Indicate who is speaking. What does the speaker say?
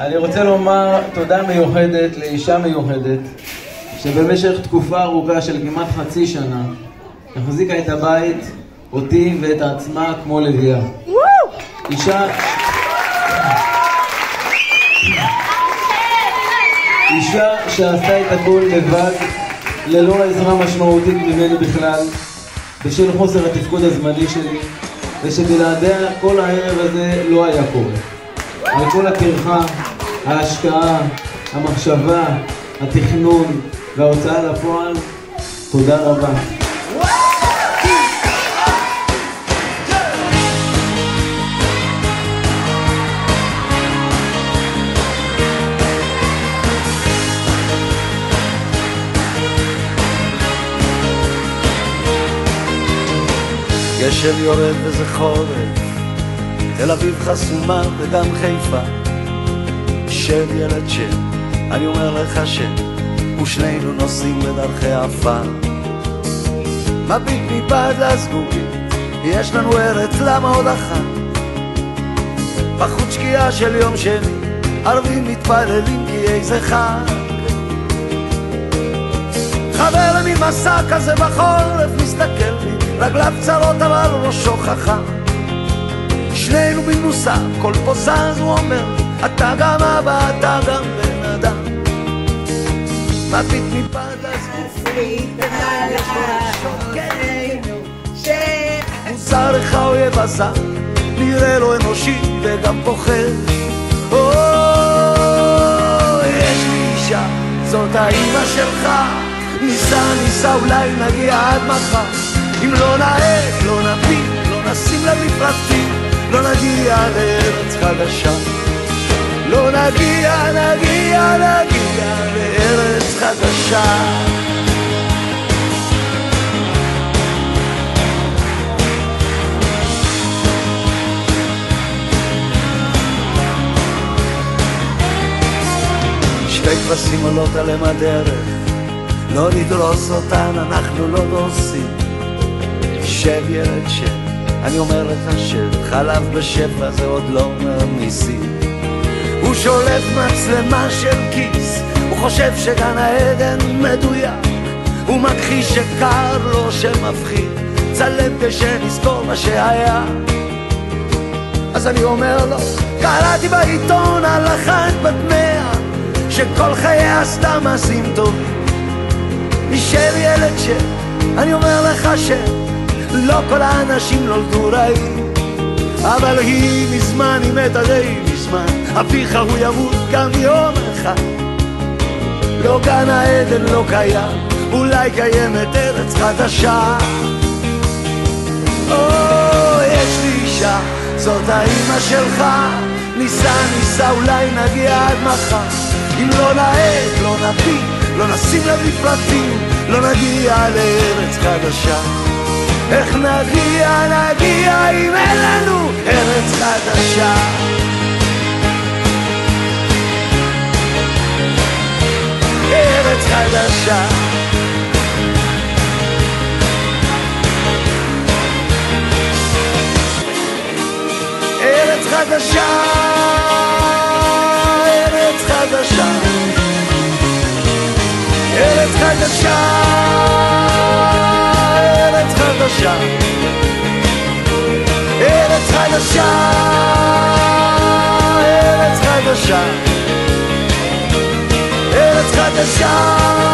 Speaker 1: אני רוצה לומר תודה מיוחדת לאישה מיוחדת שבמשך תקופה ארוכה של כמעט חצי שנה החזיקה את הבית, אותי ואת עצמה כמו לביאה. אישה שעשתה את הכל לבד, ללא עזרה משמעותית ממני בכלל, בשל חוסר התפקוד הזמני שלי, ושבלעדיה כל הערב הזה לא היה קורה. על כל הטרחה, ההשקעה, המחשבה, התכנון וההוצאה לפועל, תודה רבה.
Speaker 2: גשם יורד וזה חורף, תל אביב חסומה וגם חיפה. שב ילד שב, אני אומר לך שב, ושנינו נוסעים בדרכי עפר. מביט מבעד לסגורים, יש לנו ארץ, למה עוד אחת? בחוץ שקיעה של יום שני, ערבים מתפללים כי איזה חג. חבר ממסע כזה בחורף מסתכל לי, רגליו צרות אבל ראשו חכם. שנינו במנוסה, כל פה זז הוא אומר, אתה גם אבא, אתה גם בן אדם. מביט מבעד לסגורים, מוזר לך אויב הזר, נראה לו אנושי וגם פוחד. יש לי אישה, זאת האמא שלך, ניסה אולי נגיע עד מחר. אם לא נעט, לא נפיל, לא נשים לב לפרטים, לא נגיע לארץ חדשה. לא נגיע לארץ חדשה. שתי כבשים עולות עליהם הדרך, לא נדרוס אותן, אנחנו לא דורסים. שב ילד שב, אני אומר לך שב, חלב בשפע זה עוד לא מרמיסים. הוא שולט מצלמה של כיס, הוא חושב שגן העדן מדויק, הוא מכחיש שקר לו שמפחיד, צלם כשנזכור מה שהיה. אז אני אומר לו, קראתי בעיתון על אחת בת 100 שכל חייה עשתה מעשים טובים. נשב ילד שב, אני אומר לך שלא כל האנשים נולדו רעים, אבל היא מזמן, היא מתה די מזמן. אביך הוא ימות גם יום אחד. לא גן העדן לא קיים, אולי קיימת ארץ חדשה. יש לי אישה, זאת האמא שלך, ניסה אולי נגיע עד מחר. אם לא נעט, לא נפיל, לא נשים לב לפרטים, לא נגיע לארץ חדשה. איך נגיע אם אין לנו ארץ חדשה? ארץ חדשה. ארץ חדשה. ארץ חדשה. ארץ חדשה. ארץ חדשה. ארץ חדשה. ארץ חדשה. ארץ חדשה.